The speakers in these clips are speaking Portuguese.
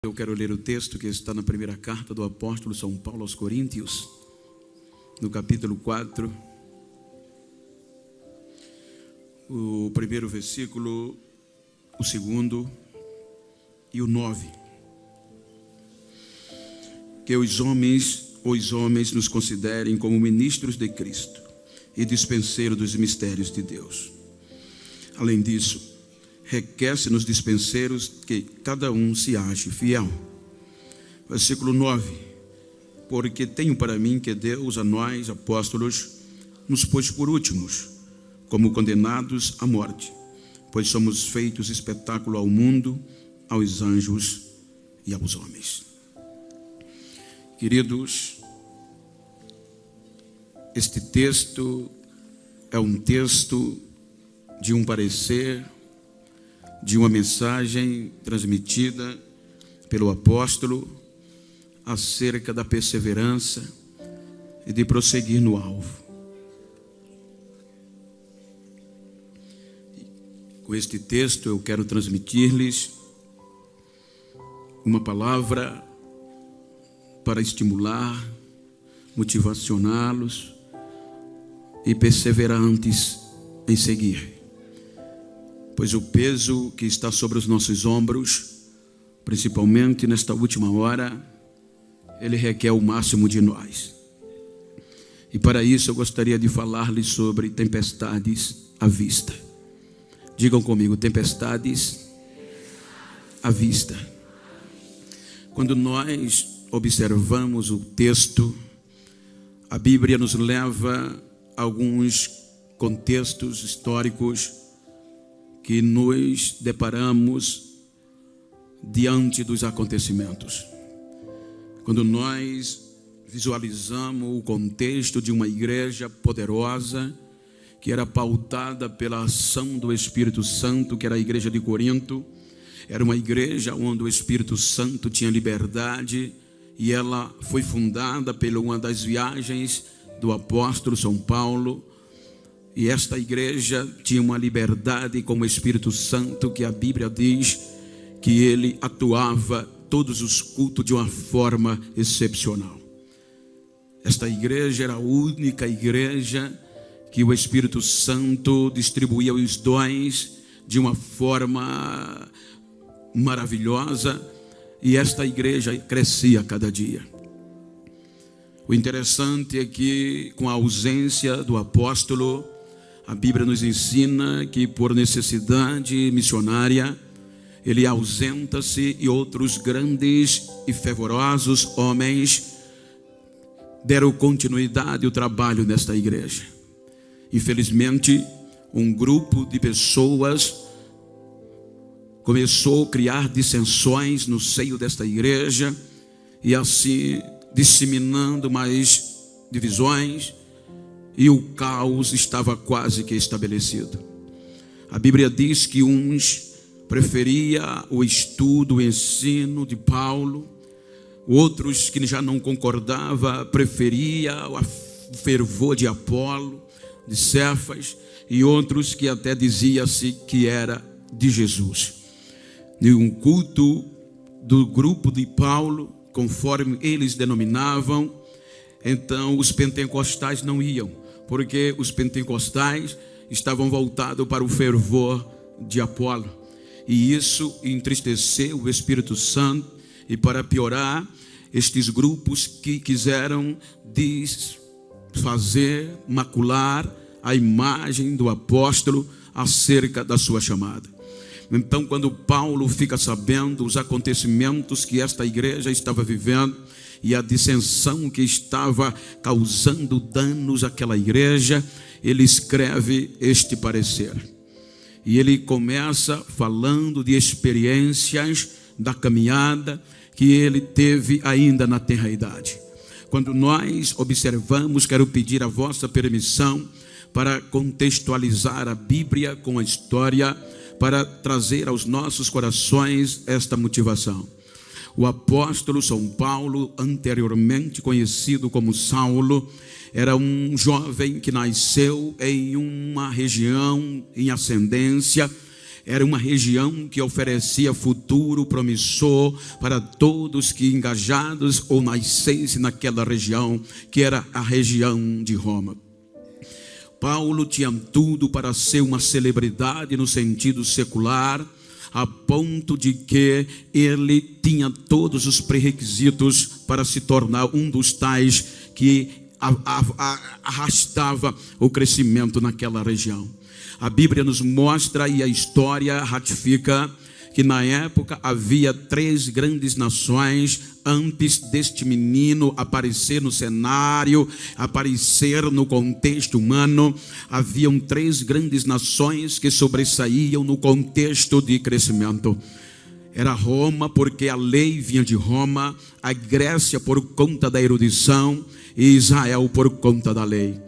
Eu quero ler o texto que está na primeira carta do apóstolo São Paulo aos Coríntios, no capítulo 4, o primeiro versículo, o segundo e o 9. Que os homens nos considerem como ministros de Cristo e dispenseiros dos mistérios de Deus. Além disso, requer-se nos dispenseiros que cada um se ache fiel. Versículo 9. Porque tenho para mim que Deus a nós, apóstolos, nos pôs por últimos, como condenados à morte, pois somos feitos espetáculo ao mundo, aos anjos e aos homens. Queridos, este texto é um texto de um parecer, de uma mensagem transmitida pelo apóstolo acerca da perseverança e de prosseguir no alvo. Com este texto eu quero transmitir-lhes uma palavra para estimular, motivacioná-los e perseverantes em seguir. Pois o peso que está sobre os nossos ombros, principalmente nesta última hora, ele requer o máximo de nós. E para isso eu gostaria de falar-lhes sobre tempestades à vista. Digam comigo, tempestades à vista. Quando nós observamos o texto, a Bíblia nos leva a alguns contextos históricos que nos deparamos diante dos acontecimentos. Quando nós visualizamos o contexto de uma igreja poderosa, que era pautada pela ação do Espírito Santo, que era a igreja de Corinto, era uma igreja onde o Espírito Santo tinha liberdade, e ela foi fundada pela uma das viagens do apóstolo São Paulo. E esta igreja tinha uma liberdade com o Espírito Santo, que a Bíblia diz que ele atuava todos os cultos de uma forma excepcional. Esta igreja era a única igreja que o Espírito Santo distribuía os dons de uma forma maravilhosa, e esta igreja crescia a cada dia. O interessante é que, com a ausência do apóstolo, a Bíblia nos ensina que por necessidade missionária, ele ausenta-se e outros grandes e fervorosos homens deram continuidade ao trabalho nesta igreja. Infelizmente, um grupo de pessoas começou a criar dissensões no seio desta igreja e assim disseminando mais divisões, e o caos estava quase que estabelecido. A Bíblia diz que uns preferia o estudo, o ensino de Paulo, outros que já não concordava preferia o fervor de Apolo, de Cefas, e outros que até dizia-se que era de Jesus. E um culto do grupo de Paulo, conforme eles denominavam, então os pentecostais não iam, porque os pentecostais estavam voltados para o fervor de Apolo, e isso entristeceu o Espírito Santo. E para piorar, estes grupos que quiseram desfazer, macular a imagem do apóstolo acerca da sua chamada. Então, quando Paulo fica sabendo os acontecimentos que esta igreja estava vivendo e a dissensão que estava causando danos àquela igreja, ele escreve este parecer. E ele começa falando de experiências da caminhada que ele teve ainda na tenra-idade. Quando nós observamos, quero pedir a vossa permissão para contextualizar a Bíblia com a história, para trazer aos nossos corações esta motivação. O apóstolo São Paulo, anteriormente conhecido como Saulo, era um jovem que nasceu em uma região em ascendência, Era uma região que oferecia futuro promissor para todos que engajados ou nascessem naquela região, que era a região de Roma. Paulo tinha tudo para ser uma celebridade no sentido secular, a ponto de que ele tinha todos os pré-requisitos para se tornar um dos tais que arrastava o crescimento naquela região. A Bíblia nos mostra e a história ratifica que na época havia 3 grandes nações antes deste menino aparecer no cenário, aparecer no contexto humano. Haviam 3 grandes nações que sobressaíam no contexto de crescimento. Era Roma, porque a lei vinha de Roma, a Grécia por conta da erudição e Israel por conta da lei,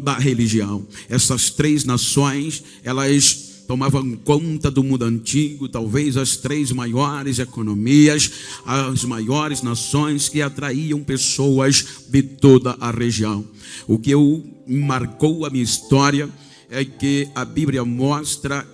da religião. Essas 3 nações, elas tomavam conta do mundo antigo, talvez as 3 maiores economias, as maiores nações que atraíam pessoas de toda a região. O que marcou a minha história é que a Bíblia mostra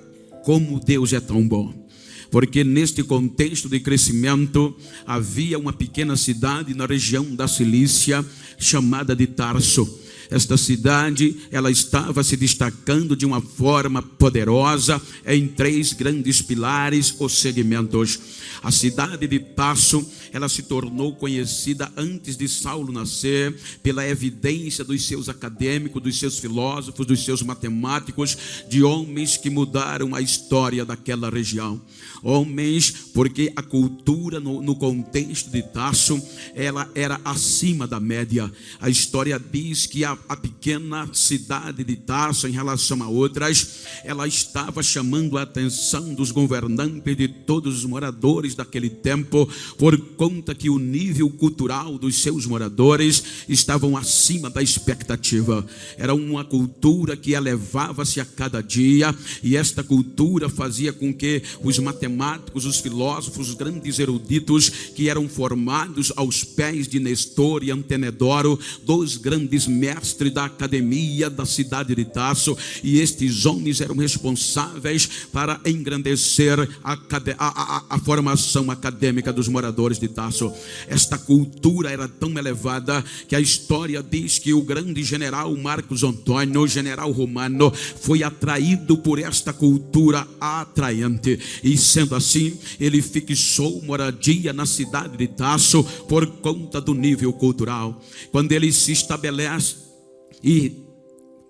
como Deus é tão bom. Porque neste contexto de crescimento havia uma pequena cidade na região da Cilícia chamada de Tarso. Esta cidade, ela estava se destacando de uma forma poderosa em 3 grandes pilares ou segmentos. A cidade de Tarso, ela se tornou conhecida antes de Saulo nascer pela evidência dos seus acadêmicos, dos seus filósofos, dos seus matemáticos, de homens que mudaram a história daquela região. Homens, porque a cultura no contexto de Tarso, ela era acima da média. A história diz que a pequena cidade de Tarso, em relação a outras, ela estava chamando a atenção dos governantes, de todos os moradores daquele tempo, por conta que o nível cultural dos seus moradores estavam acima da expectativa. Era uma cultura que elevava-se a cada dia, e esta cultura fazia com que os matemáticos, os filósofos, os grandes eruditos que eram formados aos pés de Nestor e Antenedoro, 2 grandes mestres da academia da cidade de Tarso, e estes homens eram responsáveis para engrandecer a formação acadêmica dos moradores de Tarso. Esta cultura era tão elevada que a história diz que o grande general Marcos Antônio, general romano, foi atraído por esta cultura atraente, e sendo assim, ele fixou moradia na cidade de Tarso por conta do nível cultural. Quando ele se estabelece e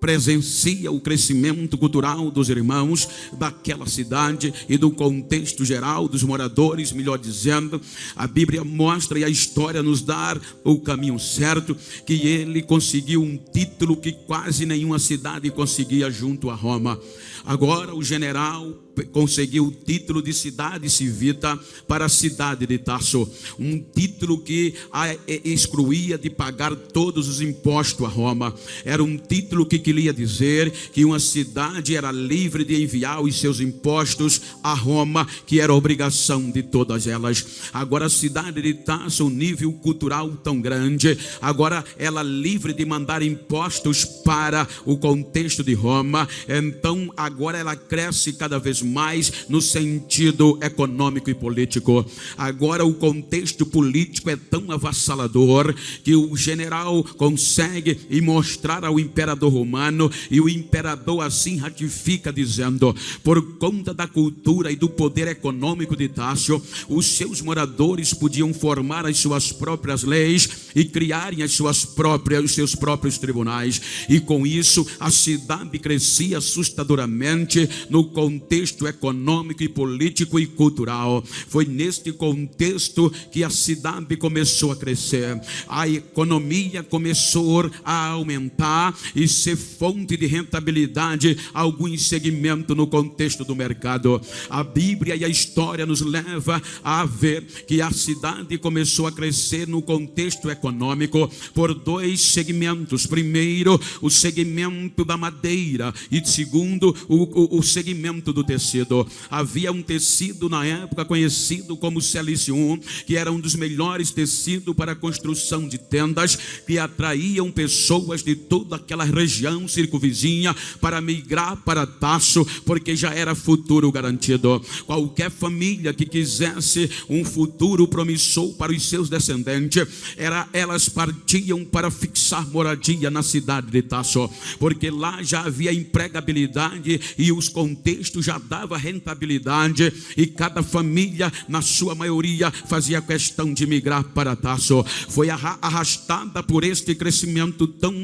presencia o crescimento cultural dos irmãos daquela cidade e do contexto geral dos moradores, melhor dizendo, a Bíblia mostra e a história nos dá o caminho certo, que ele conseguiu um título que quase nenhuma cidade conseguia junto a Roma. Agora o general conseguiu o título de cidade civita para a cidade de Tarso, um título que a excluía de pagar todos os impostos a Roma. Era um título que queria dizer que uma cidade era livre de enviar os seus impostos a Roma, que era obrigação de todas elas. Agora a cidade de Tarso, um nível cultural tão grande, agora ela livre de mandar impostos para o contexto de Roma. Então agora ela cresce cada vez mais no sentido econômico e político. Agora o contexto político é tão avassalador que o general consegue mostrar ao imperador romano, e o imperador assim ratifica, dizendo: por conta da cultura e do poder econômico de Tarso, os seus moradores podiam formar as suas próprias leis e criarem os seus próprios tribunais, e com isso a cidade crescia assustadoramente no contexto econômico e político e cultural. Foi neste contexto que a cidade começou a crescer, a economia começou a aumentar e ser fonte de rentabilidade a alguns segmentos no contexto do mercado. A Bíblia e a história nos leva a ver que a cidade começou a crescer no contexto econômico por 2 segmentos. Primeiro, o segmento da madeira, e segundo, o segmento do tecido. Havia um tecido na época conhecido como Silicium, que era um dos melhores tecidos para a construção de tendas, que atraíam pessoas de toda aquela região circunvizinha para migrar para Tarso, porque já era futuro garantido. Qualquer família que quisesse um futuro promissor para os seus descendentes, elas partiam para fixar moradia na cidade de Tarso, porque lá já havia empregabilidade e os contextos já davam rentabilidade, e cada família, na sua maioria, fazia questão de migrar para Tarso. Foi arrastada por este crescimento tão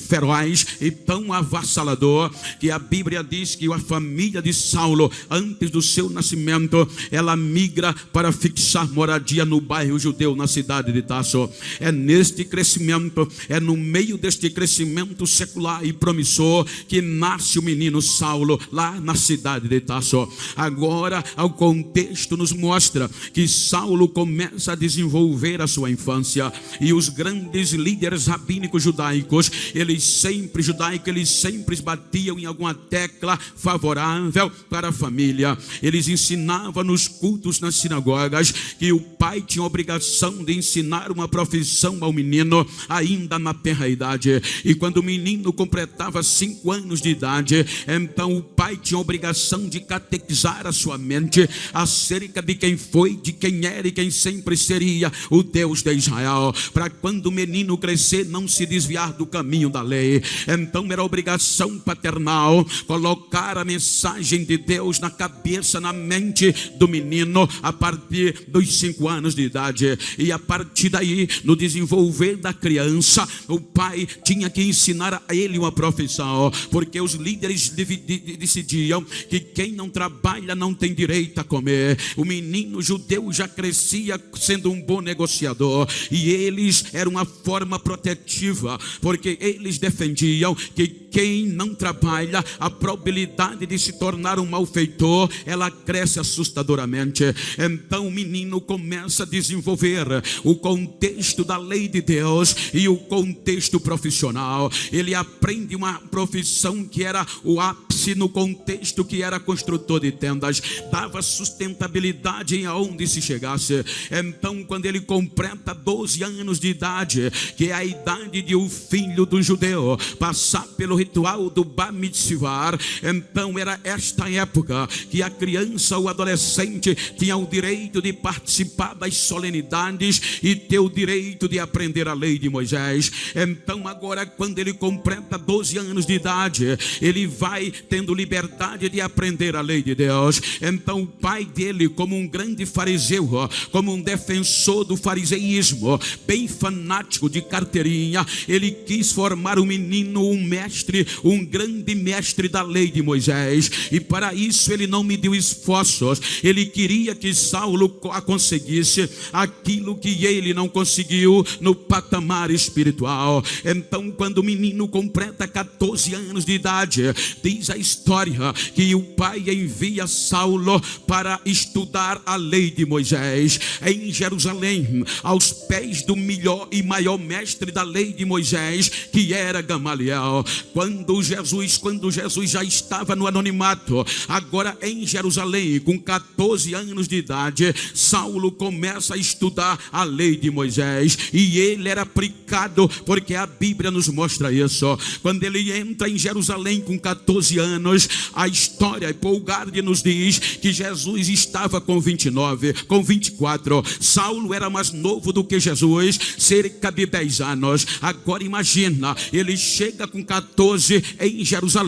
feroz e tão avassalador, que a Bíblia diz que a família de Saulo, antes do seu nascimento, ela migra para fixar moradia no bairro judeu, na cidade de Tarso. É neste crescimento, é no meio deste crescimento secular e promissor, que nasce o menino Saulo, lá na cidade de Tarso. Agora, o contexto nos mostra que Saulo começa a desenvolver a sua infância, e os grandes líderes rabínicos judaicos, eles sempre batiam em alguma tecla favorável para a família. Eles ensinavam nos cultos nas sinagogas que o pai tinha a obrigação de ensinar uma profissão ao menino ainda na tenra idade, e quando o menino completava 5 anos de idade, então o pai tinha a obrigação de catequizar a sua mente acerca de quem foi, de quem era e quem sempre seria o Deus de Israel, para quando o menino crescer não se desviar do caminho da lei. Então era obrigação paternal colocar a mensagem de Deus na cabeça, na mente do menino a partir dos 5 anos de idade, e a partir daí, no desenvolver da criança, o pai tinha que ensinar a ele uma profissão, porque os líderes decidiam que quem não trabalha não tem direito a comer. O menino judeu já crescia sendo um bom negociador, e eles eram uma forma protetiva, porque eles defendiam que quem não trabalha, a probabilidade de se tornar um malfeitor, ela cresce assustadoramente. Então o menino começa a desenvolver o contexto da lei de Deus e o contexto profissional. Ele aprende uma profissão que era o ápice no contexto, que era construtor de tendas, dava sustentabilidade em aonde se chegasse. Então, quando ele completa 12 anos de idade, que é a idade de o filho do judeu passar pelo ritual do Bar Mitzvah, então era esta época que a criança ou adolescente tinha o direito de participar das solenidades e ter o direito de aprender a lei de Moisés. Então agora, quando ele completa 12 anos de idade, ele vai tendo liberdade de aprender a lei de Deus. Então o pai dele, como um grande fariseu, como um defensor do fariseísmo, bem fanático de carteirinha, ele quis formar o menino um mestre, um grande mestre da lei de Moisés, e para isso ele não mediu esforços. Ele queria que Saulo conseguisse aquilo que ele não conseguiu no patamar espiritual. Então, quando o menino completa 14 anos de idade, diz a história que o pai envia Saulo para estudar a lei de Moisés em Jerusalém, aos pés do melhor e maior mestre da lei de Moisés, que era Gamaliel. Quando Jesus já estava no anonimato, agora em Jerusalém, com 14 anos de idade, Saulo começa a estudar a lei de Moisés, e ele era aplicado, porque a Bíblia nos mostra isso. Quando ele entra em Jerusalém com 14 anos, a história, Paul Gardner nos diz que Jesus estava com 24. Saulo era mais novo do que Jesus, cerca de 10 anos. Agora imagina, ele chega com 14 em Jerusalém,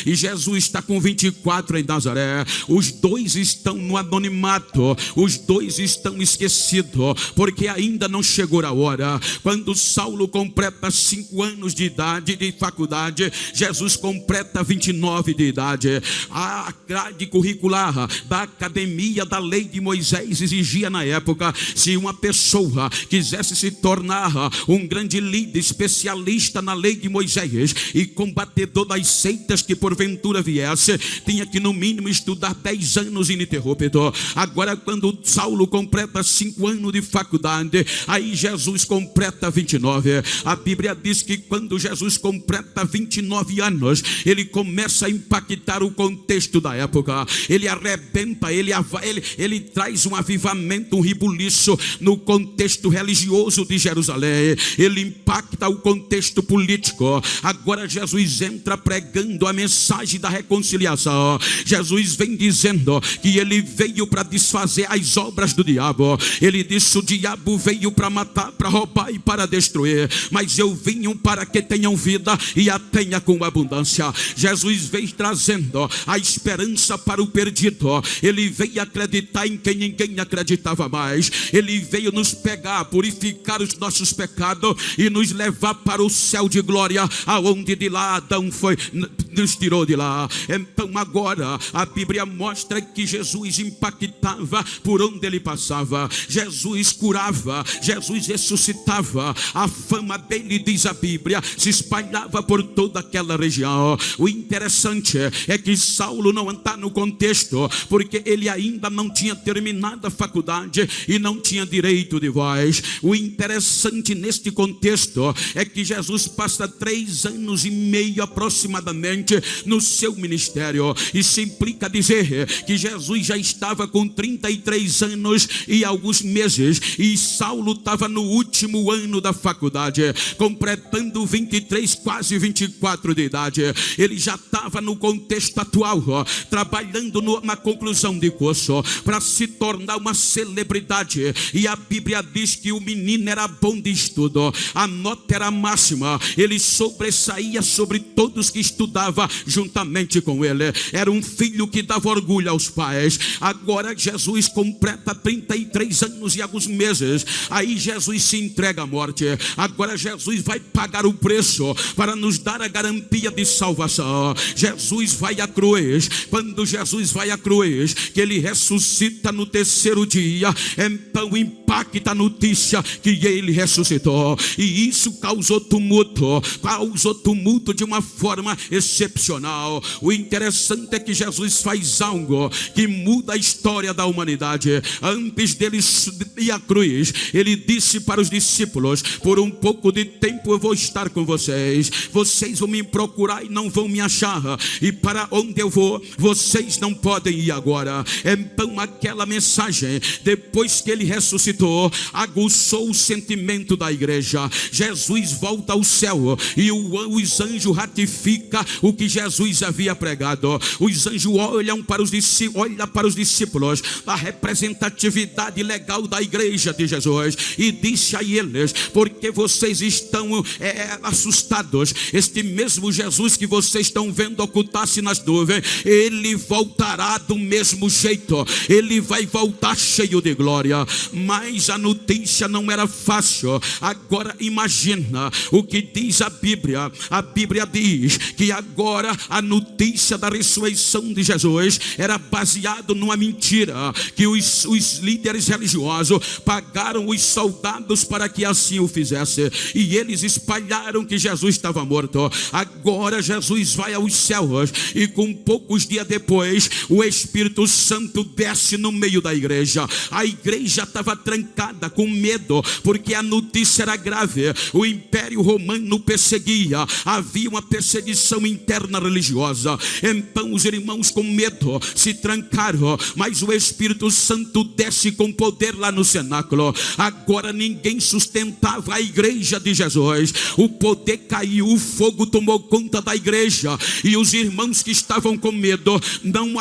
e Jesus está com 24 em Nazaré. Os dois estão no anonimato, os dois estão esquecidos, porque ainda não chegou a hora. Quando Saulo completa 5 anos de idade de faculdade, Jesus completa 29 de idade. A grade curricular da academia da lei de Moisés exigia na época, se uma pessoa quisesse se tornar um grande líder, especialista na lei de Moisés e combatedor das seitas que porventura viesse, tinha que no mínimo estudar 10 anos ininterrupto. Agora, quando Saulo completa 5 anos de faculdade, aí Jesus completa 29. A Bíblia diz que quando Jesus completa 29 anos, ele começa a impactar o contexto da época. Ele arrebenta, ele traz um avivamento, um rebuliço no contexto religioso de Jerusalém. Ele impacta o contexto político. Agora Jesus entra pregando a mensagem da reconciliação. Jesus vem dizendo que ele veio para desfazer as obras do diabo. Ele disse: o diabo veio para matar, para roubar e para destruir, mas eu vim para que tenham vida e a tenha com abundância. Jesus veio trazendo a esperança para o perdido. Ele veio acreditar em quem ninguém acreditava mais. Ele veio nos pegar, purificar os nossos pecados e nos levar para o céu de glória, aonde de lá Adão nos tirou de lá. Então agora a Bíblia mostra que Jesus impactava por onde ele passava. Jesus curava, Jesus ressuscitava. A fama dele, diz a Bíblia, se espalhava por toda aquela região. O interessante é que Saulo não está no contexto, porque ele ainda não tinha terminado a faculdade e não tinha direito de voz. O interessante neste contexto é que Jesus passa 3 anos e meio aproximadamente no seu ministério. Isso implica dizer que Jesus já estava com 33 anos e alguns meses, e Saulo estava no último ano da faculdade, completando 23, quase 24 de idade. Ele já estava no contexto atual, trabalhando na conclusão de curso para se tornar uma celebridade. E a Bíblia diz que o menino era bom de estudo, a nota era máxima, ele sobressaía sobre todos que estudavam juntamente com ele. Era um filho que dava orgulho aos pais. Agora Jesus completa 33 anos e alguns meses. Aí Jesus se entrega à morte. Agora Jesus vai pagar o preço para nos dar a garantia de salvação. Jesus vai à cruz. Quando Jesus vai à cruz, que ele ressuscita no 3º dia, então impacta a notícia que ele ressuscitou. E isso causou tumulto de uma forma excepcional. O interessante é que Jesus faz algo que muda a história da humanidade. Antes dele ir à cruz, ele disse para os discípulos: por um pouco de tempo eu vou estar com vocês. Vocês vão me procurar e não vão me achar. E para onde eu vou, vocês não podem ir agora. Então aquela mensagem, depois que ele ressuscitou, aguçou o sentimento da igreja. Jesus volta ao céu e os anjos ratificam o que Jesus havia pregado. Os anjos olham para os discípulos, a representatividade legal da igreja de Jesus, e disse a eles: porque vocês estão assustados? Este mesmo Jesus que vocês estão vendo ocultar-se nas nuvens, ele voltará do mesmo jeito. Ele vai voltar cheio de glória. Mas a notícia não era fácil. Agora imagina o que diz a Bíblia. A Bíblia diz que agora a notícia da ressurreição de Jesus era baseado numa mentira, que os líderes religiosos pagaram os soldados para que assim o fizesse, e eles espalharam que Jesus estava morto. Agora Jesus vai aos céus, e com poucos dias depois o Espírito Santo desce no meio da igreja. A igreja estava trancada com medo, porque a notícia era grave. O Império Romano perseguia, havia uma perseguição interna religiosa. Então os irmãos, com medo, se trancaram, mas o Espírito Santo desce com poder lá no cenáculo. Agora ninguém sustentava a igreja de Jesus. O poder caiu, o fogo tomou conta da igreja, e os irmãos que estavam com medo não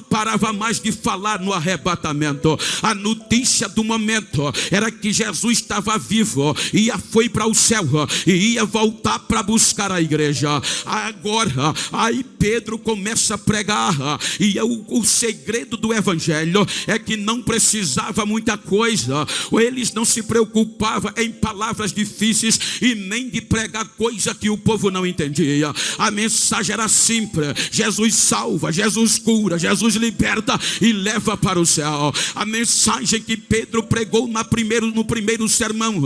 parava mais de falar no arrebatamento. A notícia do momento era que Jesus estava vivo, foi para o céu e ia voltar para buscar a igreja. Agora, aí Pedro começa a pregar, e o segredo do evangelho é que não precisava muita coisa. Eles não se preocupavam em palavras difíceis e nem de pregar coisa que o povo não entendia. A mensagem era simples: Jesus salva, Jesus cura, Jesus liberta e leva para o céu. A mensagem que Pedro pregou pregou no primeiro sermão,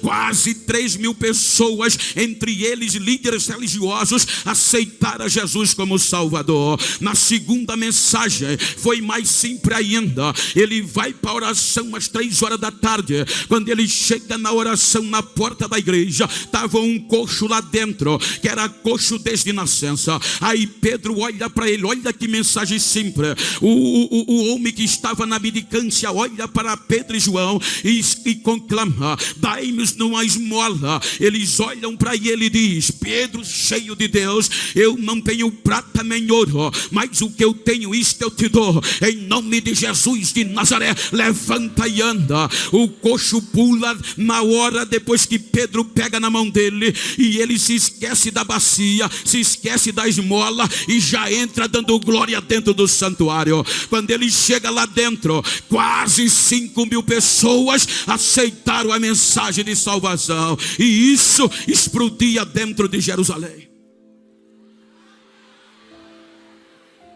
quase 3.000 pessoas, entre eles líderes religiosos, aceitaram Jesus como Salvador. Na segunda mensagem foi mais simples ainda. Ele vai para a oração às 3 horas da tarde. Quando ele chega na oração, na porta da igreja, estava um coxo lá dentro, que era coxo desde nascença. Aí Pedro olha para ele, olha que mensagem simples. O homem que estava na mendicância olha para Pedro e João e conclama: dai-nos uma esmola. Eles olham para ele e diz: Pedro, cheio de Deus, eu não tenho prata nem ouro, mas o que eu tenho, isto eu te dou. Em nome de Jesus de Nazaré, levanta e anda. O coxo pula na hora, depois que Pedro pega na mão dele, e ele se esquece da bacia, se esquece da esmola e já entra dando glória dentro do santuário. Quando ele chega lá dentro, quase 5.000 pessoas aceitaram a mensagem de salvação, e isso explodia dentro de Jerusalém.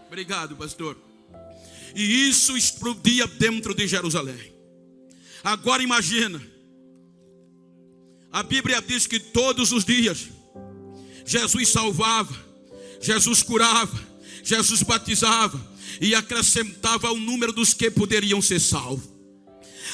Obrigado, pastor. E isso explodia dentro de Jerusalém. Agora imagina, a Bíblia diz que todos os dias Jesus salvava, Jesus curava, Jesus batizava e acrescentava o número dos que poderiam ser salvos.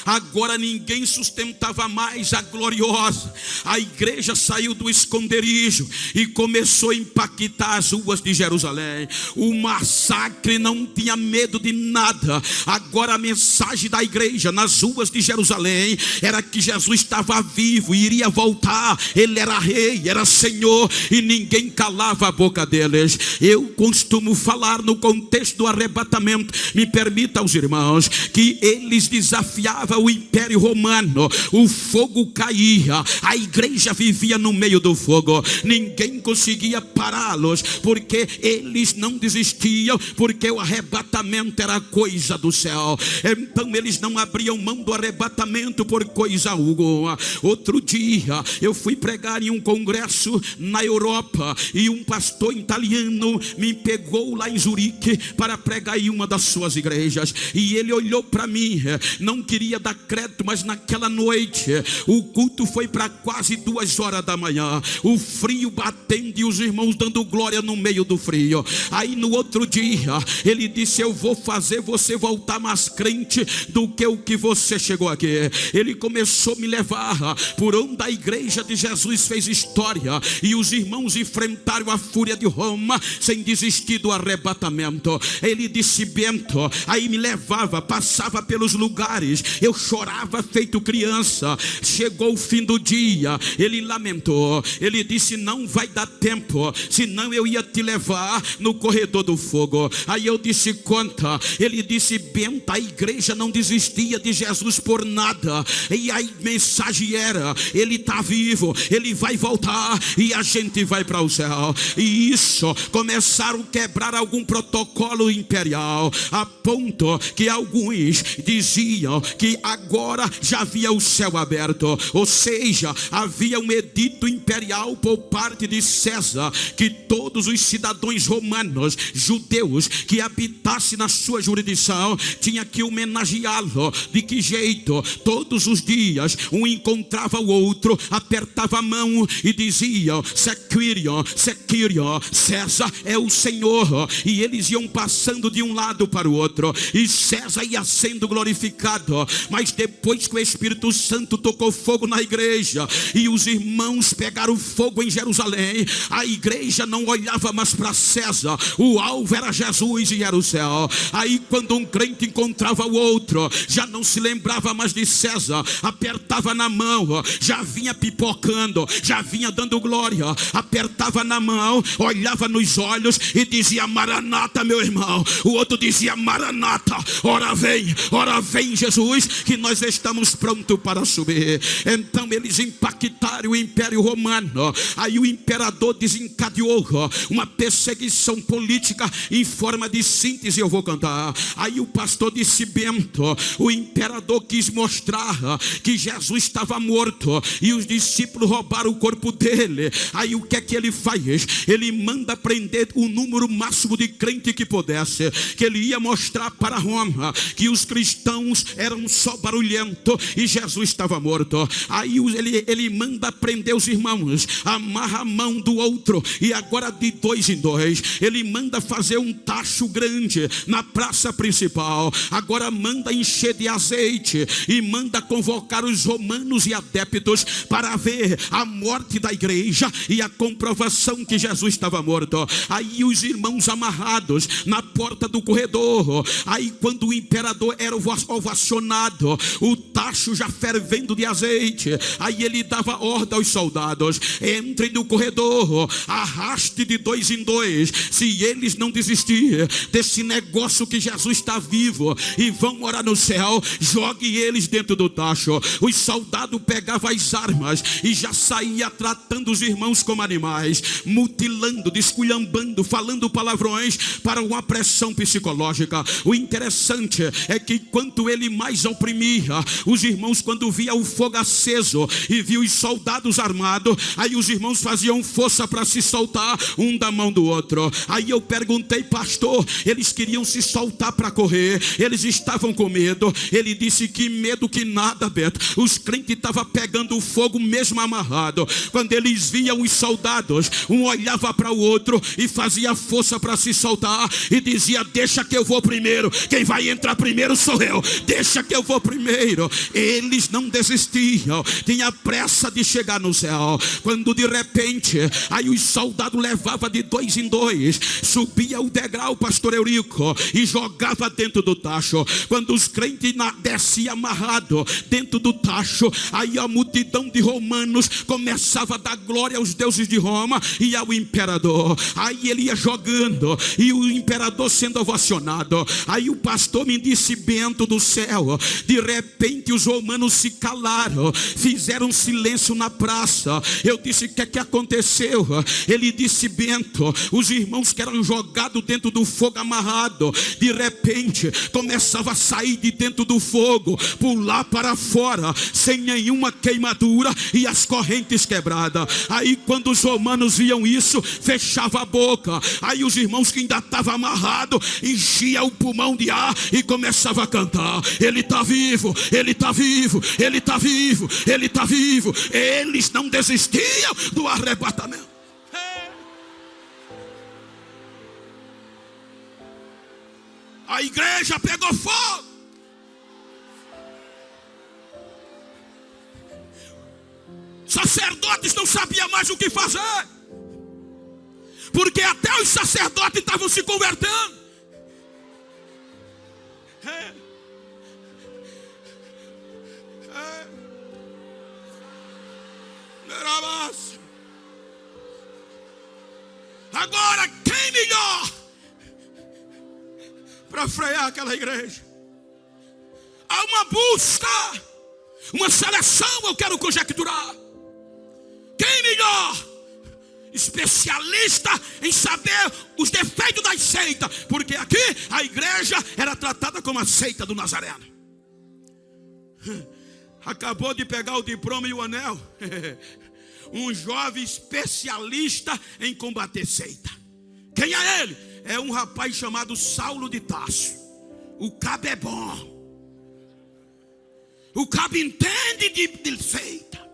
Agora ninguém sustentava mais a gloriosa. A igreja saiu do esconderijo e começou a impactar as ruas de Jerusalém. O massacre não tinha medo de nada. Agora a mensagem da igreja nas ruas de Jerusalém era que Jesus estava vivo e iria voltar. Ele era rei, era senhor, e ninguém calava a boca deles. Eu costumo falar no contexto do arrebatamento, me permita aos irmãos, que eles desafiavam o Império Romano. O fogo caía, a igreja vivia no meio do fogo. Ninguém conseguia pará-los, porque eles não desistiam, porque o arrebatamento era coisa do céu. Então eles não abriam mão do arrebatamento por coisa alguma. Outro dia eu fui pregar em um congresso na Europa, e um pastor italiano me pegou lá em Zurique para pregar em uma das suas igrejas, e ele olhou para mim, não queria dar crédito, mas naquela noite o culto foi para quase 2 horas da manhã, o frio batendo e os irmãos dando glória no meio do frio. Aí no outro dia ele disse: eu vou fazer você voltar mais crente do que o que você chegou aqui. Ele começou a me levar por onde a igreja de Jesus fez história, e os irmãos enfrentaram a fúria de Roma sem desistir do arrebatamento. Ele disse: Bento, aí me levava, passava pelos lugares, eu chorava feito criança. Chegou o fim do dia, ele lamentou, ele disse: não vai dar tempo, senão eu ia te levar no corredor do fogo. Aí eu disse: conta. Ele disse: Bento, a igreja não desistia de Jesus por nada, e a mensagem era: ele está vivo, ele vai voltar e a gente vai para o céu. E isso começaram a quebrar algum protocolo imperial, a ponto que alguns diziam que agora já havia o céu aberto, ou seja, havia um edito imperial por parte de César, que todos os cidadãos romanos, judeus, que habitassem na sua jurisdição, tinha que homenageá-lo. De que jeito? Todos os dias um encontrava o outro, apertava a mão e dizia: Sequirio, Sequirio, César é o Senhor. E eles iam passando de um lado para o outro, e César ia sendo glorificado. Mas depois que o Espírito Santo tocou fogo na igreja e os irmãos pegaram fogo em Jerusalém, a igreja não olhava mais para César, o alvo era Jesus e era o céu. Aí quando um crente encontrava o outro, já não se lembrava mais de César, apertava na mão, já vinha pipocando, já vinha dando glória, apertava na mão, olhava nos olhos e dizia: Maranata, meu irmão. O outro dizia: Maranata, ora vem Jesus, que nós estamos prontos para subir. Então eles impactaram o Império Romano. Aí o imperador desencadeou uma perseguição política em forma de síntese. Eu vou cantar. Aí o pastor disse: Bento, o imperador quis mostrar que Jesus estava morto e os discípulos roubaram o corpo dele. Aí o que é que ele faz? Ele manda prender o número máximo de crente que pudesse, que ele ia mostrar para Roma que os cristãos eram só barulhento, e Jesus estava morto. Aí ele manda prender os irmãos, amarra a mão do outro, e agora de 2 em 2, ele manda fazer um tacho grande na praça principal. Agora manda encher de azeite e manda convocar os romanos e adeptos para ver a morte da igreja e a comprovação que Jesus estava morto. Aí os irmãos amarrados na porta do corredor. Aí quando o imperador era ovacionado, o tacho já fervendo de azeite, aí ele dava ordem aos soldados: entrem no corredor, arraste de 2 em 2. Se eles não desistirem desse negócio que Jesus está vivo e vão morar no céu, jogue eles dentro do tacho. Os soldados pegavam as armas e já saía tratando os irmãos como animais, mutilando, desculhambando, falando palavrões para uma pressão psicológica. O interessante é que quanto ele mais oprimia os irmãos, quando via o fogo aceso e via os soldados armados, aí os irmãos faziam força para se soltar um da mão do outro. Aí eu perguntei: pastor, eles queriam se soltar para correr, eles estavam com medo. Ele disse: que medo que nada, Beto, os crentes estavam pegando fogo mesmo amarrado. Quando eles viam os soldados, um olhava para o outro e fazia força para se soltar e dizia: deixa que eu vou primeiro, quem vai entrar primeiro sou eu, deixa que eu vou primeiro. Eles não desistiam, tinha pressa de chegar no céu. Quando de repente, aí os soldados levavam de 2 em 2, subia o degrau, pastor Eurico, e jogava dentro do tacho. Quando os crentes desciam amarrado dentro do tacho, aí a multidão de romanos começava a dar glória aos deuses de Roma e ao imperador. Aí ele ia jogando e o imperador sendo ovacionado. Aí o pastor me disse: Bento do céu, de repente os romanos se calaram, fizeram silêncio na praça. Eu disse: o que é que aconteceu? Ele disse: Bento, os irmãos que eram jogados dentro do fogo amarrado, de repente começava a sair de dentro do fogo, pular para fora sem nenhuma queimadura e as correntes quebradas. Aí quando os romanos viam isso, fechava a boca. Aí os irmãos que ainda estavam amarrados enchia o pulmão de ar e começava a cantar: ele está vivo, ele está vivo, ele está vivo, ele está vivo. Eles não desistiam do arrebatamento. A igreja pegou fogo. Sacerdotes não sabiam mais o que fazer, porque até os sacerdotes estavam se convertendo. Agora, quem melhor para frear aquela igreja? Há uma busca, uma seleção, eu quero conjecturar. Quem melhor? Especialista em saber os defeitos das seitas, porque aqui a igreja era tratada como a seita do Nazareno. Acabou de pegar o diploma e o anel. Um jovem especialista em combater seita. Quem é ele? É um rapaz chamado Saulo de Tarso. O cabo é bom, o cabo entende de seita.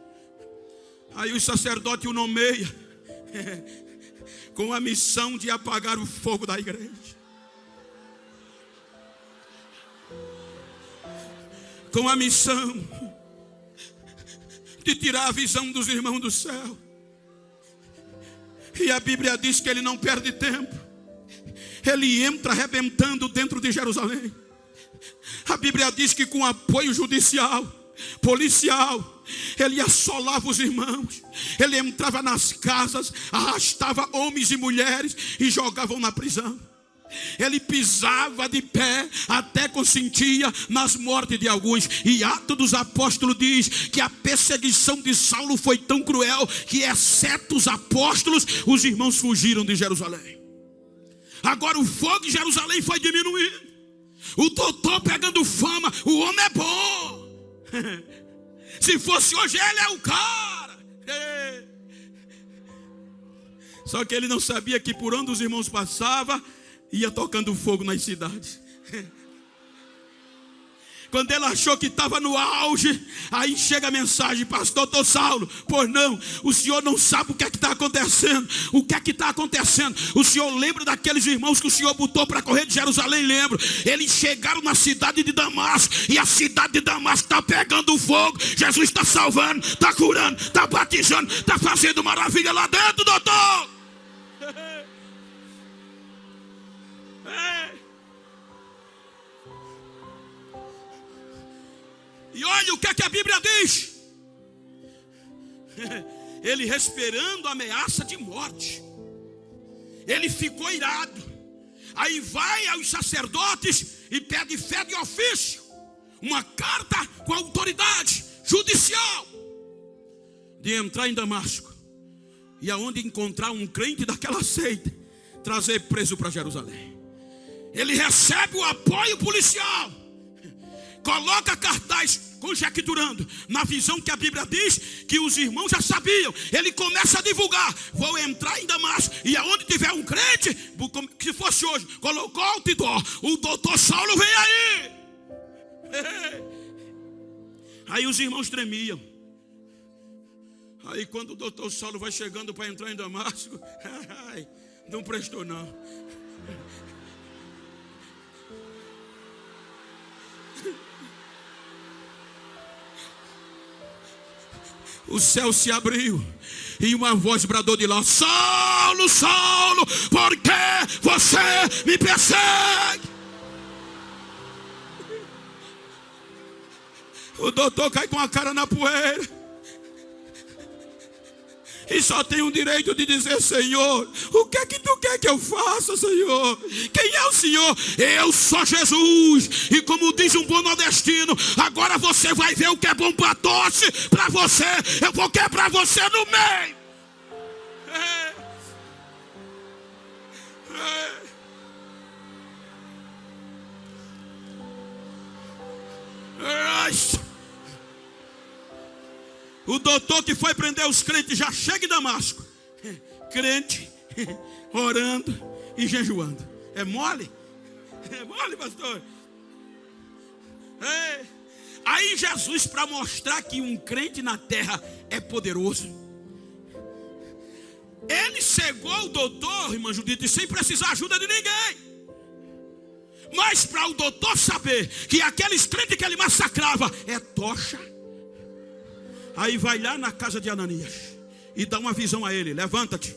Aí o sacerdote o nomeia com a missão de apagar o fogo da igreja, com a missão de tirar a visão dos irmãos do céu. E a Bíblia diz que ele não perde tempo, ele entra arrebentando dentro de Jerusalém. A Bíblia diz que com apoio judicial, policial, ele assolava os irmãos. Ele entrava nas casas, arrastava homens e mulheres e jogavam na prisão. Ele pisava de pé até consentia nas mortes de alguns. E Atos dos Apóstolos diz que a perseguição de Saulo foi tão cruel que, exceto os apóstolos, os irmãos fugiram de Jerusalém. Agora o fogo de Jerusalém foi diminuindo. O doutor pegando fama, o homem é bom. Se fosse hoje, ele é o cara. Só que ele não sabia que por onde os irmãos passavam, ia tocando fogo nas cidades. Quando ele achou que estava no auge, aí chega a mensagem: pastor, doutor Saulo, pois não, o senhor não sabe o que é que está acontecendo. O que é que está acontecendo? O senhor lembra daqueles irmãos que o senhor botou para correr de Jerusalém? Lembro. Eles chegaram na cidade de Damasco, e a cidade de Damasco está pegando fogo. Jesus está salvando, está curando, está batizando, está fazendo maravilha lá dentro, doutor. E olha o que é que a Bíblia diz. Ele respirando a ameaça de morte, ele ficou irado. Aí vai aos sacerdotes e pede fé de ofício, uma carta com autoridade judicial, de entrar em Damasco, e aonde encontrar um crente daquela seita, trazer preso para Jerusalém. Ele recebe o apoio policial, coloca cartaz conjecturando, na visão que a Bíblia diz que os irmãos já sabiam. Ele começa a divulgar: vou entrar em Damasco, e aonde tiver um crente, que fosse hoje, colocou outdoor: o doutor Saulo vem aí. Aí os irmãos tremiam. Aí quando o doutor Saulo vai chegando para entrar em Damasco, não prestou não. O céu se abriu e uma voz bradou de lá: Saulo, Saulo, por que você me persegue? O doutor cai com a cara na poeira e só tem o direito de dizer: Senhor, o que é que tu quer que eu faça, Senhor? Quem é o Senhor? Eu sou Jesus. E como diz um bom nordestino, agora você vai ver o que é bom para tosse. Para você, eu vou quebrar você no meio. O doutor que foi prender os crentes já chega em Damasco, crente, orando e jejuando. É mole? É mole, pastor? Aí Jesus, para mostrar que um crente na terra é poderoso, ele cegou o doutor, irmã Judite, sem precisar ajuda de ninguém. Mas para o doutor saber que aqueles crentes que ele massacrava é tocha, aí vai lá na casa de Ananias e dá uma visão a ele: levanta-te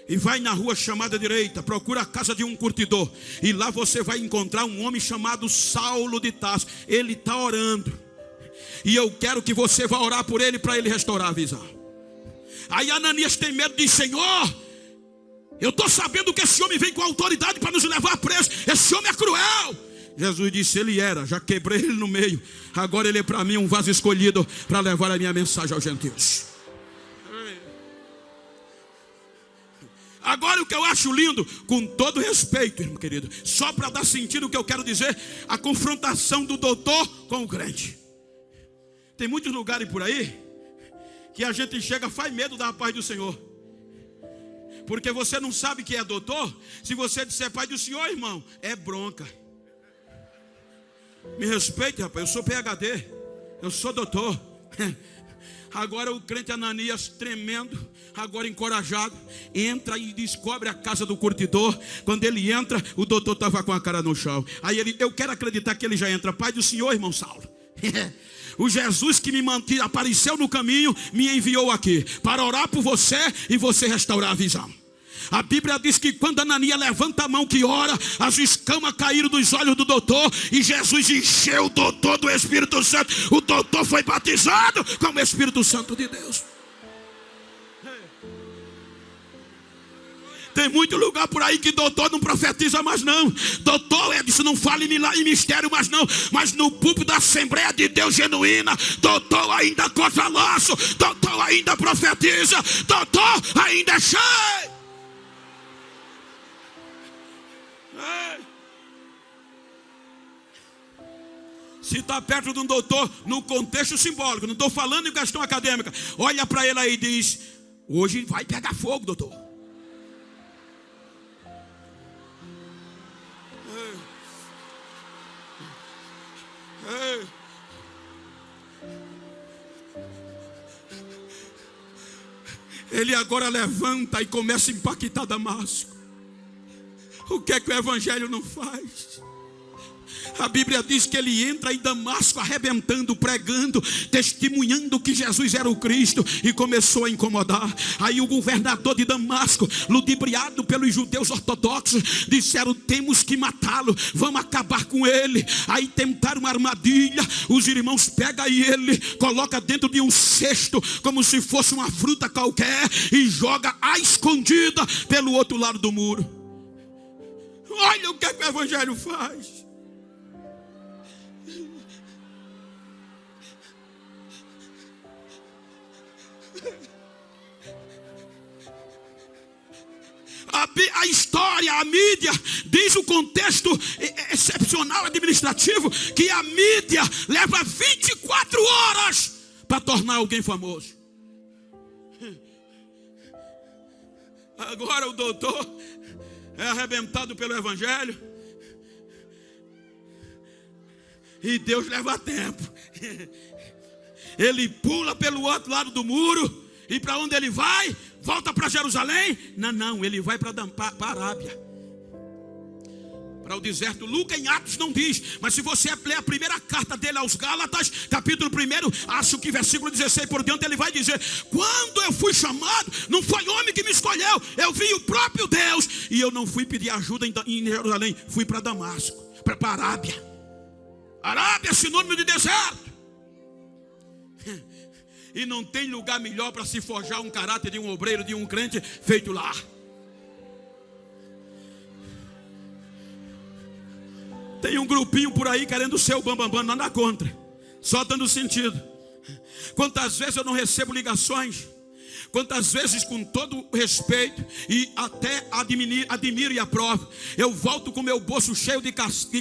e vai na rua chamada direita, procura a casa de um curtidor, e lá você vai encontrar um homem chamado Saulo de Tarso. Ele está orando, e eu quero que você vá orar por ele, para ele restaurar a visão. Aí Ananias tem medo, diz: Senhor, eu estou sabendo que esse homem vem com autoridade para nos levar preso. Esse homem é cruel. Jesus disse: ele era, já quebrei ele no meio. Agora ele é para mim um vaso escolhido para levar a minha mensagem aos gentios. Agora o que eu acho lindo, com todo respeito, irmão querido, só para dar sentido o que eu quero dizer, a confrontação do doutor com o crente. Tem muitos lugares por aí que a gente chega, faz medo da paz do Senhor, porque você não sabe que é doutor. Se você disser pai do Senhor, irmão, é bronca. Me respeite, rapaz, eu sou PhD, eu sou doutor. Agora o crente Ananias, tremendo, agora encorajado, entra e descobre a casa do curtidor. Quando ele entra, o doutor estava com a cara no chão. Aí ele: eu quero acreditar que ele já entra. Pai do Senhor, irmão Saulo, o Jesus que apareceu no caminho, me enviou aqui para orar por você e você restaurar a visão. A Bíblia diz que quando Ananias levanta a mão que ora, as escamas caíram dos olhos do doutor, e Jesus encheu o doutor do Espírito Santo. O doutor foi batizado com o Espírito Santo de Deus. Tem muito lugar por aí que doutor não profetiza mais não. Doutor, isso não fala em mistério mais não. Mas no púlpito da Assembleia de Deus genuína, doutor ainda corta laço, doutor ainda profetiza, doutor ainda é cheio. Se está perto de um doutor, no contexto simbólico, não estou falando em questão acadêmica, olha para ele aí e diz: hoje vai pegar fogo, doutor. Ei. Ele agora levanta e começa a impactar Damasco. O que é que o evangelho não faz? A Bíblia diz que ele entra em Damasco arrebentando, pregando, testemunhando que Jesus era o Cristo, e começou a incomodar. Aí o governador de Damasco, ludibriado pelos judeus ortodoxos, disseram: temos que matá-lo, vamos acabar com ele. Aí tentaram uma armadilha. Os irmãos pegam ele, coloca dentro de um cesto, como se fosse uma fruta qualquer, e joga à escondida pelo outro lado do muro. Olha o que é que o evangelho faz. A história, a mídia, diz o contexto excepcional administrativo, que a mídia leva 24 horas para tornar alguém famoso. Agora o doutor é arrebentado pelo evangelho, e Deus leva tempo. Ele pula pelo outro lado do muro, e para onde ele vai? Volta para Jerusalém? Não, ele vai para a Arábia, para o deserto. Lucas em Atos não diz, mas se você ler a primeira carta dele aos Gálatas, capítulo 1, acho que versículo 16 por diante, ele vai dizer: quando eu fui chamado, não foi homem que me escolheu, eu vi o próprio Deus, e eu não fui pedir ajuda em Jerusalém, fui para Damasco, para a Arábia. Arábia é sinônimo de deserto. E não tem lugar melhor para se forjar um caráter de um obreiro, de um crente, feito lá. Tem um grupinho por aí querendo ser o bambambam, nada contra, só dando sentido. Quantas vezes eu não recebo ligações, quantas vezes, com todo respeito e até admiro e aprovo, eu volto com meu bolso cheio de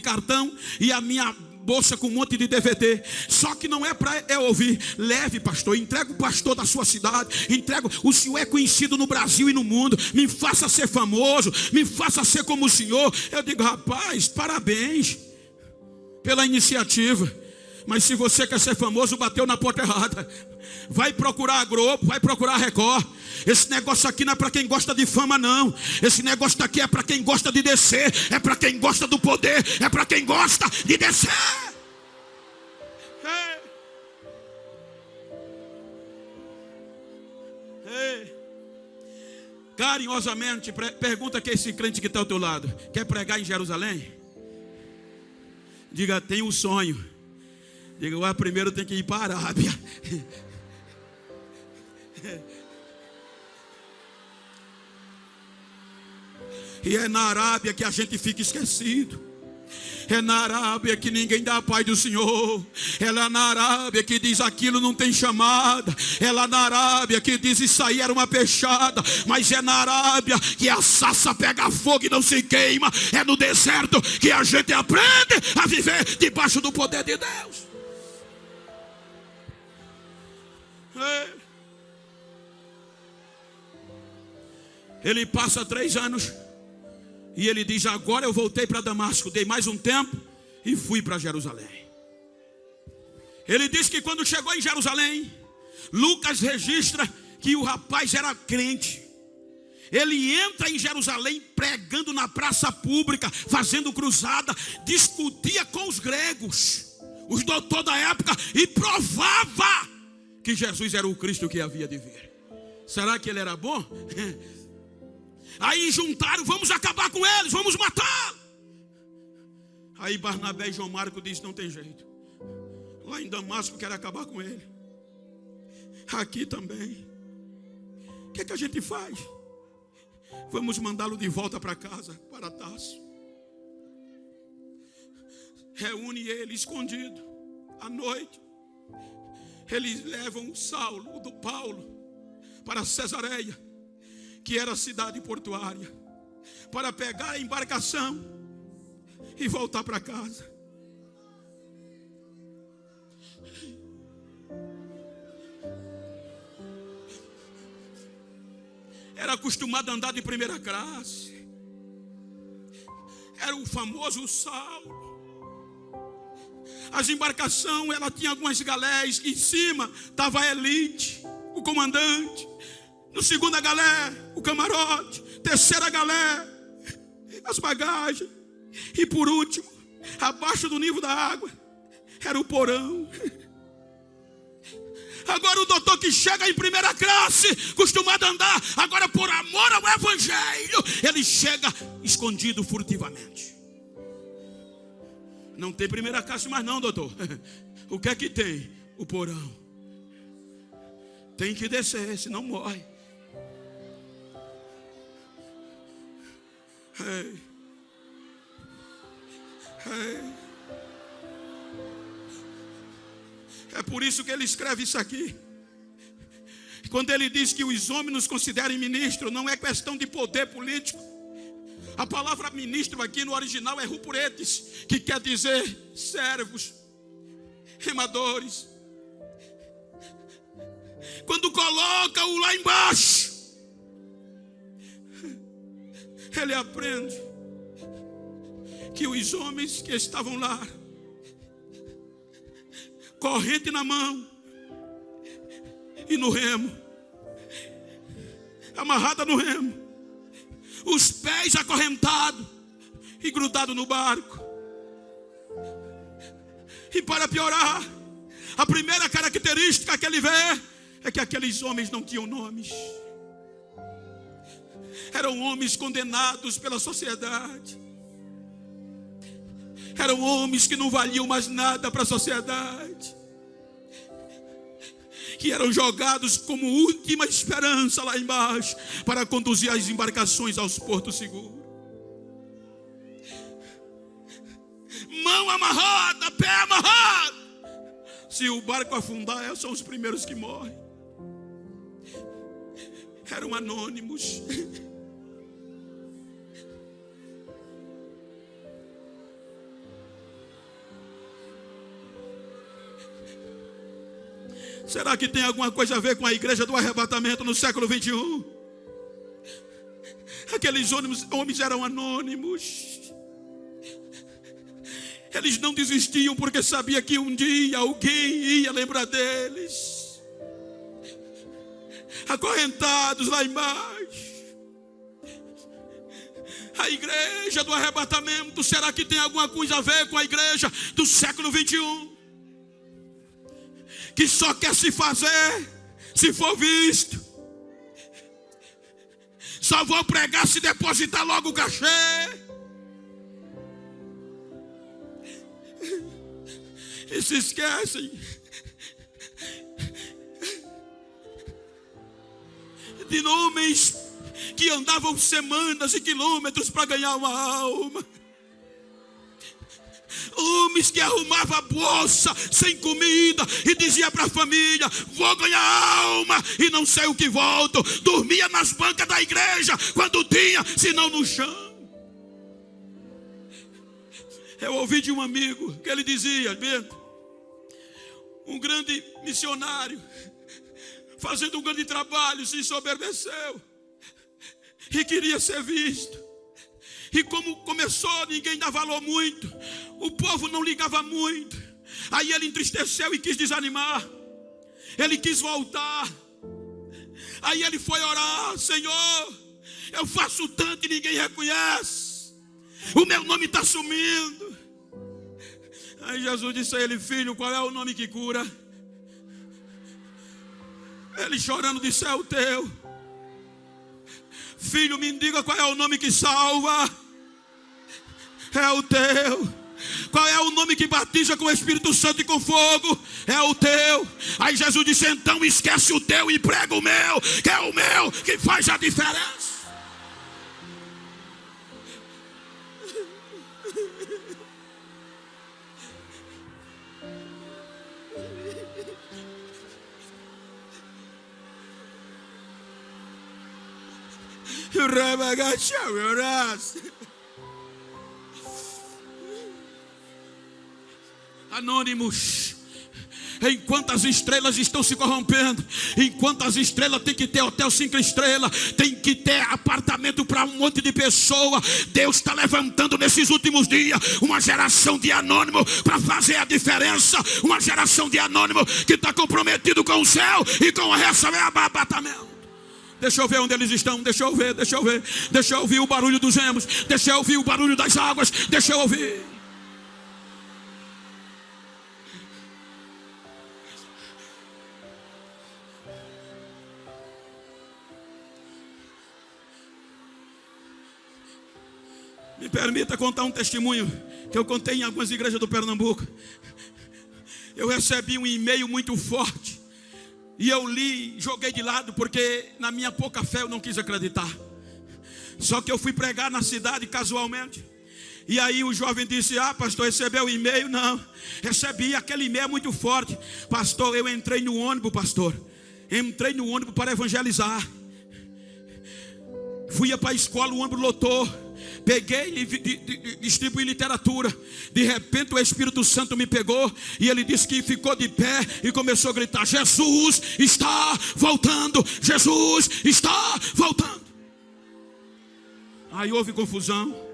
cartão e a minha bolsa com um monte de DVD. Só que não é para eu ouvir. Leve, pastor, entrega o pastor da sua cidade, entrega. O senhor é conhecido no Brasil e no mundo, me faça ser famoso, me faça ser como o senhor. Eu digo: rapaz, parabéns pela iniciativa, mas se você quer ser famoso, bateu na porta errada. Vai procurar a Globo, vai procurar a Record. Esse negócio aqui não é para quem gosta de fama, não. Esse negócio aqui é para quem gosta de descer, é para quem gosta do poder, é para quem gosta de descer. Ei. Carinhosamente, pergunta que esse crente que está ao teu lado: quer pregar em Jerusalém? Diga: tem um sonho. Diga: primeiro tem que ir para a Arábia. E é na Arábia que a gente fica esquecido. É na Arábia que ninguém dá a paz do Senhor. É lá na Arábia que diz: aquilo não tem chamada. É lá na Arábia que diz: isso aí era uma peixada. Mas é na Arábia que a sassa pega fogo e não se queima. É no deserto que a gente aprende a viver debaixo do poder de Deus. Ele passa 3 anos e ele diz: agora eu voltei para Damasco, dei mais um tempo e fui para Jerusalém. Ele diz que quando chegou em Jerusalém, Lucas registra que o rapaz era crente. Ele entra em Jerusalém pregando na praça pública, fazendo cruzada, discutia com os gregos, os doutores da época, e provava que Jesus era o Cristo que havia de vir. Será que ele era bom? Aí juntaram: vamos acabar com eles, vamos matá-lo. Aí Barnabé e João Marcos dizem: não tem jeito. Lá em Damasco quer acabar com ele, aqui também. O que é que a gente faz? Vamos mandá-lo de volta para casa, para Tarso. Reúne ele escondido à noite. Eles levam Paulo para Cesareia, que era a cidade portuária, para pegar a embarcação e voltar para casa. Era acostumado a andar de primeira classe. Era o famoso Saulo. As embarcações, ela tinha algumas galés, que em cima estava a elite, o comandante. No segunda galé, o camarote. Terceira galé, as bagagens. E por último, abaixo do nível da água, era o porão. Agora o doutor que chega em primeira classe, acostumado a andar, agora por amor ao evangelho, ele chega escondido furtivamente. Não tem primeira classe mais não, doutor. O que é que tem? O porão. Tem que descer, senão morre. Ei. É por isso que ele escreve isso aqui. Quando ele diz que os homens nos considerem ministros, não é questão de poder político. A palavra ministro aqui no original é rupuretes, que quer dizer servos, remadores. Quando coloca-o lá embaixo, ele aprende que os homens que estavam lá, corrente na mão e no remo, amarrada no remo, os pés acorrentados e grudados no barco. E para piorar, a primeira característica que ele vê é que aqueles homens não tinham nomes. Eram homens condenados pela sociedade. Eram homens que não valiam mais nada para a sociedade, que eram jogados como última esperança lá embaixo, para conduzir as embarcações aos portos seguros. Mão amarrada, pé amarrado. Se o barco afundar, são os primeiros que morrem. Eram anônimos. Será que tem alguma coisa a ver com a igreja do arrebatamento no século 21? Aqueles homens eram anônimos. Eles não desistiam porque sabia que um dia alguém ia lembrar deles. Acorrentados lá embaixo. A igreja do arrebatamento, será que tem alguma coisa a ver com a igreja do século 21? Que só quer se fazer se for visto. Só vou pregar se depositar logo o cachê. E se esquecem de homens que andavam semanas e quilômetros para ganhar uma alma. Homens que arrumavam a bolsa sem comida e dizia para a família: vou ganhar alma e não sei o que volto. Dormia nas bancas da igreja quando tinha, senão no chão. Eu ouvi de um amigo que ele dizia: Bento, um grande missionário fazendo um grande trabalho se ensoberbeceu e queria ser visto. E como começou, ninguém dava valor muito. O povo não ligava muito. Aí ele entristeceu e quis desanimar. Ele quis voltar. Aí ele foi orar: Senhor, eu faço tanto e ninguém reconhece. O meu nome está sumindo. Aí Jesus disse a ele: filho, qual é o nome que cura? Ele chorando disse: é o teu. Filho, me diga qual é o nome que salva. É o teu. Qual é o nome que batiza com o Espírito Santo e com fogo? É o teu. Aí Jesus disse: então esquece o teu e prega o meu, que é o meu que faz a diferença. Anônimos. enquanto as estrelas estão se corrompendo, enquanto as estrelas tem que ter hotel 5 estrelas, tem que ter apartamento para um monte de pessoa, Deus está levantando nesses últimos dias uma geração de anônimo para fazer a diferença, uma geração de anônimo que está comprometido com o céu e com o receber arrebatamento. Deixa eu ver onde eles estão, deixa eu ver, deixa eu ouvir o barulho dos remos, deixa eu ouvir o barulho das águas, deixa eu ouvir. Me permita contar um testemunho que eu contei em algumas igrejas do Pernambuco. Eu recebi um e-mail muito forte e eu li, joguei de lado porque na minha pouca fé eu não quis acreditar. Só que eu fui pregar na cidade casualmente. E aí o jovem disse: pastor, recebeu o e-mail? Não, recebi, aquele e-mail é muito forte. Pastor, eu entrei no ônibus, pastor. Entrei no ônibus para evangelizar. Fui para a escola, o ônibus lotou. Peguei e distribuí literatura. De repente o Espírito Santo me pegou e ele disse que ficou de pé e começou a gritar: Jesus está voltando, Jesus está voltando. Aí houve confusão.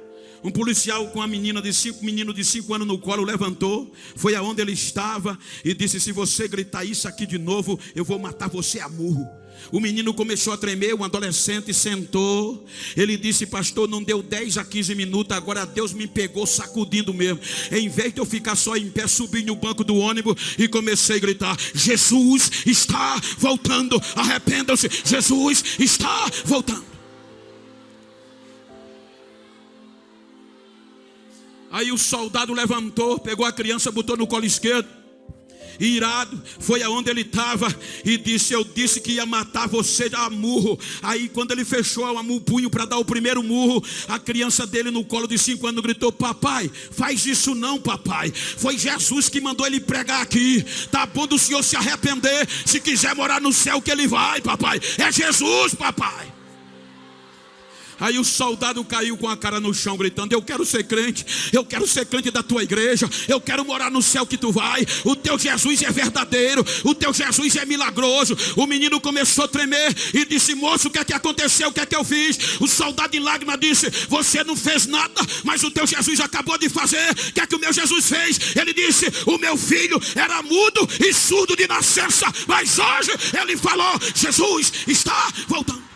Um policial com a menino de 5 anos no colo levantou, foi aonde ele estava e disse: se você gritar isso aqui de novo, eu vou matar você a murro. O menino começou a tremer, um adolescente sentou. Ele disse: pastor, não deu 10 a 15 minutos, agora Deus me pegou sacudindo mesmo. Em vez de eu ficar só em pé, subi no banco do ônibus e comecei a gritar: Jesus está voltando, arrependam-se, Jesus está voltando. Aí o soldado levantou, pegou a criança, botou no colo esquerdo, irado, foi aonde ele estava e disse: eu disse que ia matar você a murro. Aí quando ele fechou o punho para dar o primeiro murro, a criança dele no colo de 5 anos gritou: papai, faz isso não, papai, foi Jesus que mandou ele pregar aqui. Tá bom do senhor se arrepender, se quiser morar no céu que ele vai, papai, é Jesus, papai. Aí o soldado caiu com a cara no chão gritando: eu quero ser crente da tua igreja, eu quero morar no céu que tu vai, o teu Jesus é verdadeiro, o teu Jesus é milagroso. O menino começou a tremer e disse: moço, o que é que aconteceu, o que é que eu fiz? O soldado em lágrimas disse: você não fez nada, mas o teu Jesus acabou de fazer. O que é que o meu Jesus fez? Ele disse: o meu filho era mudo e surdo de nascença, mas hoje ele falou, Jesus está voltando.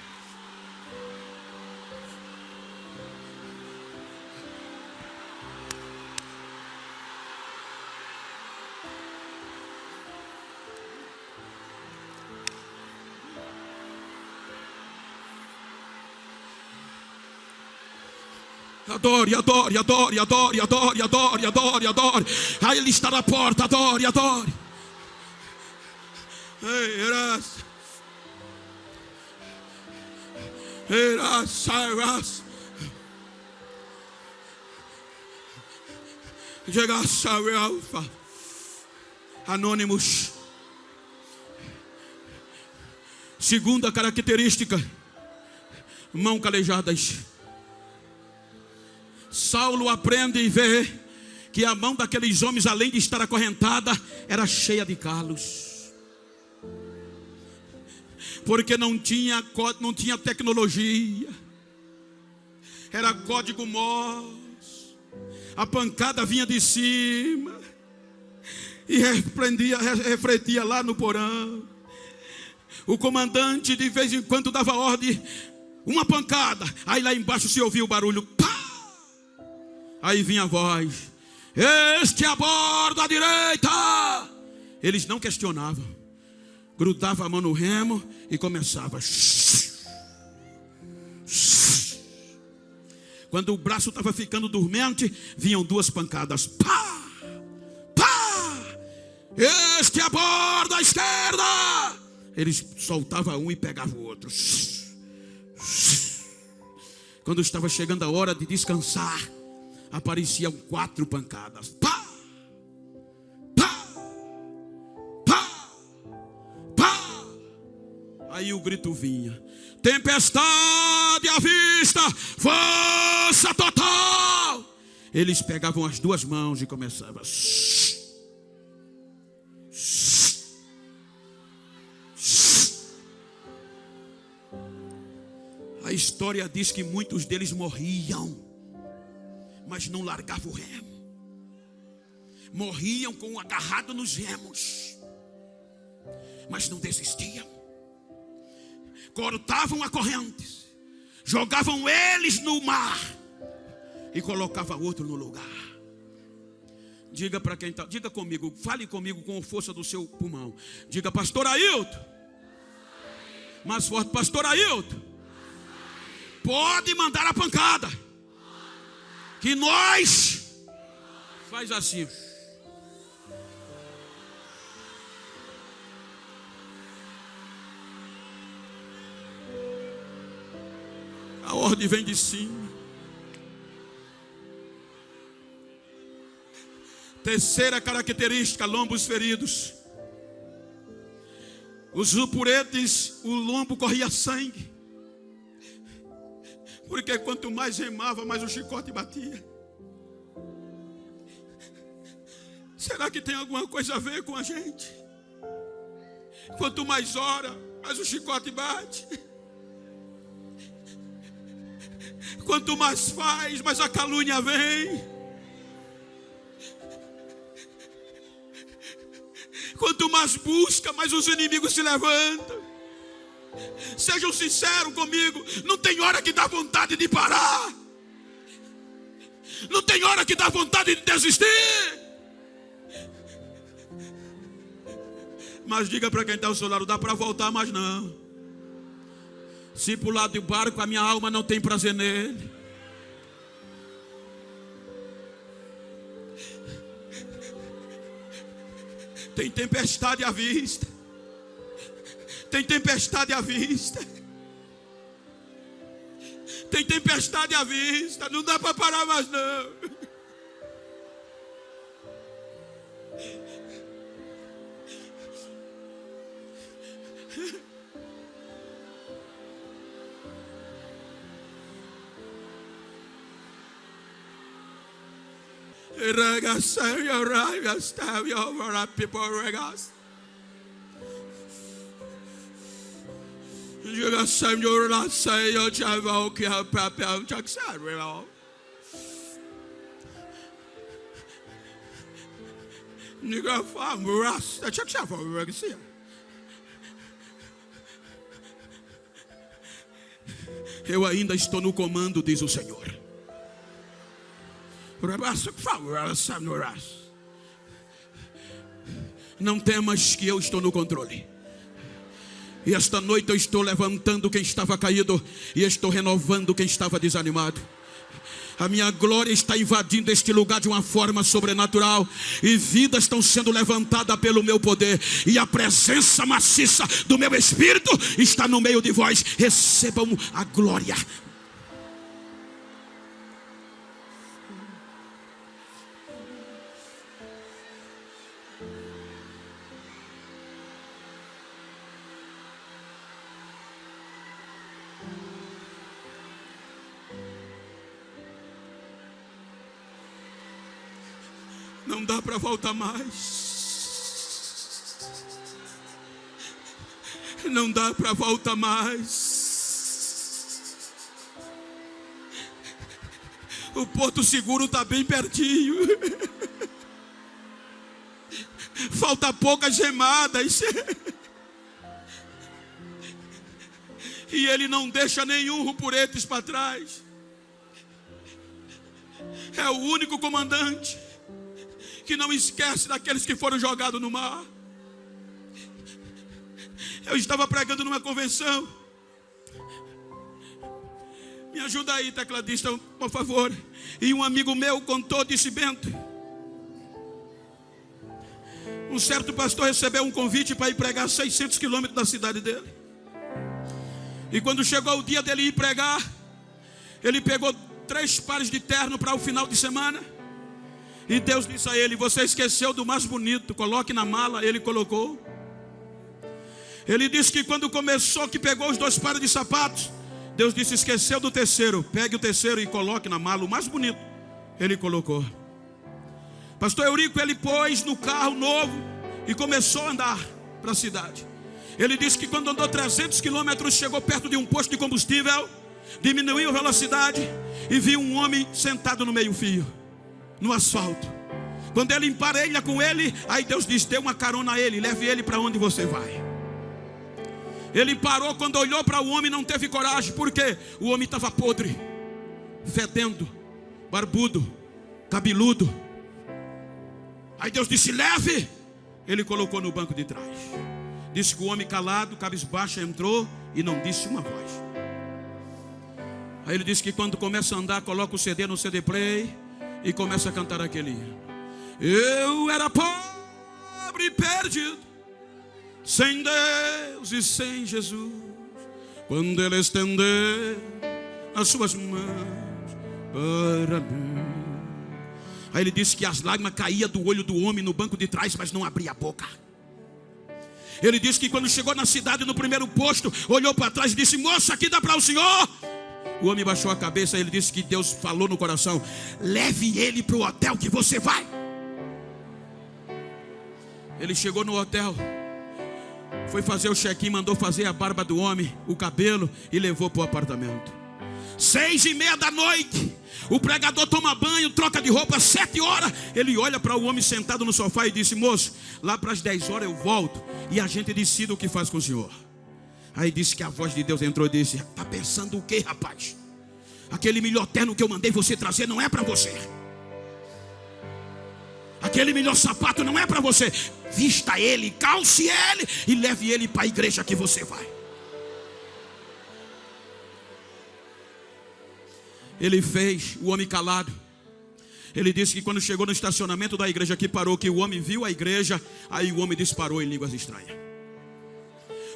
Adore, adore, adore, adore, adore, adore, adore, adore. Aí ele está na porta, adore, adore. Anônimos. Segunda característica: mãos calejadas. Saulo aprende e vê que a mão daqueles homens, além de estar acorrentada, era cheia de calos. Porque não tinha tecnologia, era código Morse. A pancada vinha de cima e refletia lá no porão. O comandante de vez em quando dava ordem, uma pancada, aí lá embaixo se ouvia o barulho, pá! Aí vinha a voz: este a bordo à direita. Eles não questionavam, grudava a mão no remo e começava. Quando o braço estava ficando dormente, vinham 2 pancadas, pá, pá. Este a bordo à esquerda. Eles soltavam um e pegavam o outro. Quando estava chegando a hora de descansar, apareciam 4 pancadas. Pá, pá, pá, pá. Aí o grito vinha: tempestade à vista, força total. Eles pegavam as 2 mãos e começavam. A história diz que muitos deles morriam, mas não largavam o remo. Morriam com o agarrado nos remos, mas não desistiam. Cortavam a corrente, jogavam eles no mar e colocavam outro no lugar. Diga para quem está, diga comigo, fale comigo com a força do seu pulmão. Diga: pastor Ailton. Mais forte: pastor Ailton. Pode mandar a pancada, que nós faz assim. A ordem vem de cima. Terceira característica: lombos feridos. Os jupuretes, o lombo corria sangue, porque quanto mais remava, mais o chicote batia. Será que tem alguma coisa a ver com a gente? Quanto mais ora, mais o chicote bate. Quanto mais faz, mais a calúnia vem. Quanto mais busca, mais os inimigos se levantam. Sejam sinceros comigo, não tem hora que dá vontade de parar. Não tem hora que dá vontade de desistir. Mas diga para quem está ao seu lado: dá para voltar, mas não. Se pular do barco, a minha alma não tem prazer nele. Tem tempestade à vista. Tem tempestade à vista. Tem tempestade à vista. Não dá para parar mais não. Eu ainda estou no comando, diz o Senhor. Não temas, que eu estou no controle. E esta noite eu estou levantando quem estava caído, e estou renovando quem estava desanimado. A minha glória está invadindo este lugar de uma forma sobrenatural, e vidas estão sendo levantadas pelo meu poder, e a presença maciça do meu Espírito está no meio de vós. Recebam a glória. Não dá para voltar mais. Não dá para voltar mais. O porto seguro está bem pertinho. Falta poucas remadas. E ele não deixa nenhum rupuretes para trás. É o único comandante que não esquece daqueles que foram jogados no mar. Eu estava pregando numa convenção. Me ajuda aí, tecladista, por favor. E um amigo meu contou, disse: Bento, um certo pastor recebeu um convite para ir pregar a 600 quilômetros da cidade dele. E quando chegou o dia dele ir pregar, ele pegou 3 pares de terno para o final de semana. E Deus disse a ele: você esqueceu do mais bonito, coloque na mala. Ele colocou. Ele disse que quando começou, que pegou os 2 pares de sapatos, Deus disse: esqueceu do terceiro, pegue o terceiro e coloque na mala, o mais bonito. Ele colocou. Pastor Eurico, ele pôs no carro novo e começou a andar para a cidade. Ele disse que quando andou 300 quilômetros, chegou perto de um posto de combustível. diminuiu a velocidade e viu um homem sentado no meio-fio, no asfalto. Quando ele emparelha com ele, aí Deus diz: dê uma carona a ele, leve ele para onde você vai. Ele parou, quando olhou para o homem não teve coragem. Por quê? O homem estava podre, fedendo, barbudo, cabeludo. Aí Deus disse: leve. Ele colocou no banco de trás. Disse que o homem calado, cabisbaixo, entrou e não disse uma voz. Aí ele disse que quando começa a andar, coloca o CD no CD play e começa a cantar aquele hino. Eu era pobre e perdido, sem Deus e sem Jesus, quando Ele estender as suas mãos para mim. Aí ele disse que as lágrimas caíam do olho do homem no banco de trás, mas não abria a boca. Ele disse que quando chegou na cidade, no primeiro posto, olhou para trás e disse: moça, aqui dá para o senhor? O homem baixou a cabeça e ele disse que Deus falou no coração: leve ele para o hotel que você vai. Ele chegou no hotel, foi fazer o check-in, mandou fazer a barba do homem, o cabelo, e levou para o apartamento. 6:30 da noite, o pregador toma banho, troca de roupa. 7 horas, ele olha para o homem sentado no sofá e disse: moço, lá para as 10 horas eu volto e a gente decide o que faz com o senhor. Aí disse que a voz de Deus entrou e disse: está pensando o que, rapaz? Aquele melhor terno que eu mandei você trazer não é para você. Aquele melhor sapato não é para você. Vista ele, calce ele e leve ele para a igreja que você vai. Ele fez, o homem calado. Ele disse que quando chegou no estacionamento da igreja que parou, que o homem viu a igreja, aí o homem disparou em línguas estranhas.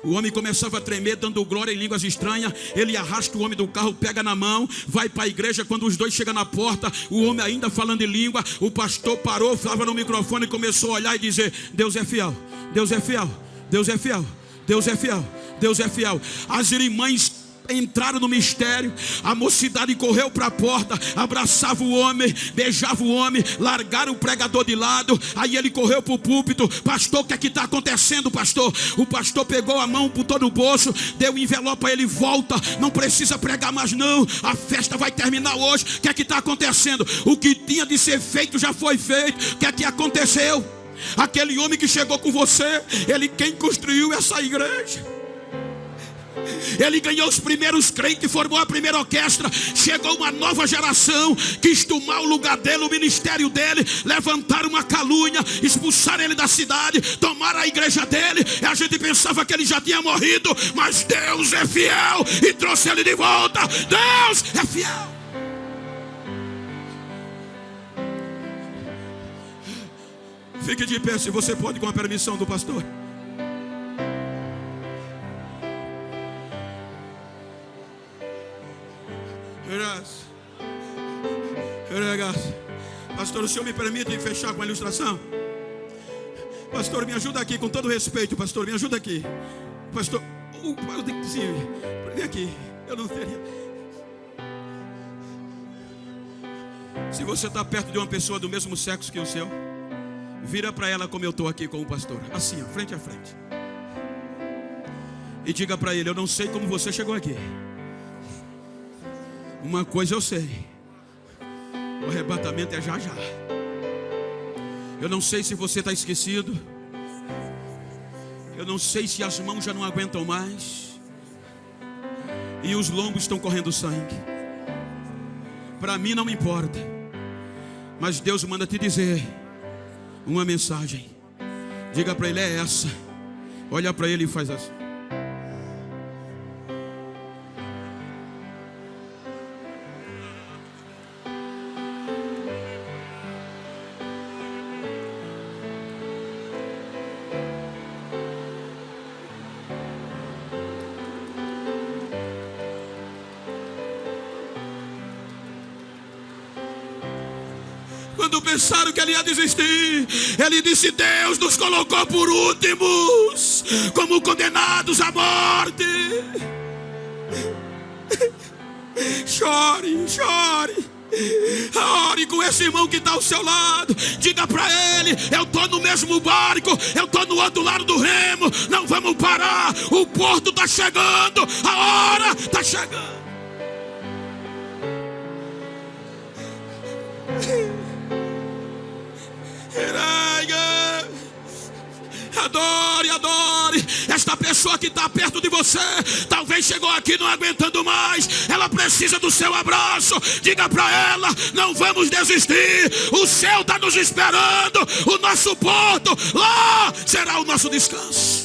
O homem começava a tremer, dando glória em línguas estranhas. Ele arrasta o homem do carro, pega na mão, vai para a igreja. Quando os dois chegam na porta, o homem ainda falando em língua, o pastor parou, falava no microfone e começou a olhar e dizer: Deus é fiel, Deus é fiel, Deus é fiel, Deus é fiel, Deus é fiel. As irmãs entraram no mistério. A mocidade correu para a porta, abraçava o homem, beijava o homem, largaram o pregador de lado. Aí ele correu para o púlpito: pastor, o que é que está acontecendo, pastor? O pastor pegou a mão, botou no bolso, deu um envelope a ele: volta, não precisa pregar mais não, a festa vai terminar hoje. O que é que está acontecendo? O que tinha de ser feito já foi feito. O que é que aconteceu? Aquele homem que chegou com você, ele quem construiu essa igreja. Ele ganhou os primeiros crentes, formou a primeira orquestra. Chegou uma nova geração, quis tomar o lugar dele, o ministério dele, levantar uma calúnia, expulsar ele da cidade, tomar a igreja dele. E a gente pensava que ele já tinha morrido, mas Deus é fiel e trouxe ele de volta. Deus é fiel. Fique de pé se você pode, com a permissão do pastor. Pastor, o senhor me permite fechar com a ilustração? Pastor, me ajuda aqui, com todo respeito. Pastor, me ajuda aqui. Pastor, sim, vem aqui. Eu não teria. Se você está perto de uma pessoa do mesmo sexo que o seu, vira para ela como eu estou aqui com o pastor, assim, ó, frente a frente, e diga para ele: eu não sei como você chegou aqui. Uma coisa eu sei: o arrebatamento é já já. Eu não sei se você está esquecido. Eu não sei se as mãos já não aguentam mais e os lombos estão correndo sangue. Para mim não importa, mas Deus manda te dizer uma mensagem. Diga para ele: é essa. Olha para ele e faz assim. Quando pensaram que ele ia desistir, ele disse: Deus nos colocou por últimos, como condenados à morte. Chore, chore. Ore com esse irmão que está ao seu lado. Diga para ele: eu estou no mesmo barco, eu estou no outro lado do remo. Não vamos parar, o porto está chegando, a hora está chegando. Adore, adore. Esta pessoa que está perto de você, talvez chegou aqui não aguentando mais. Ela precisa do seu abraço. Diga para ela: não vamos desistir. O céu está nos esperando. O nosso porto, lá será o nosso descanso.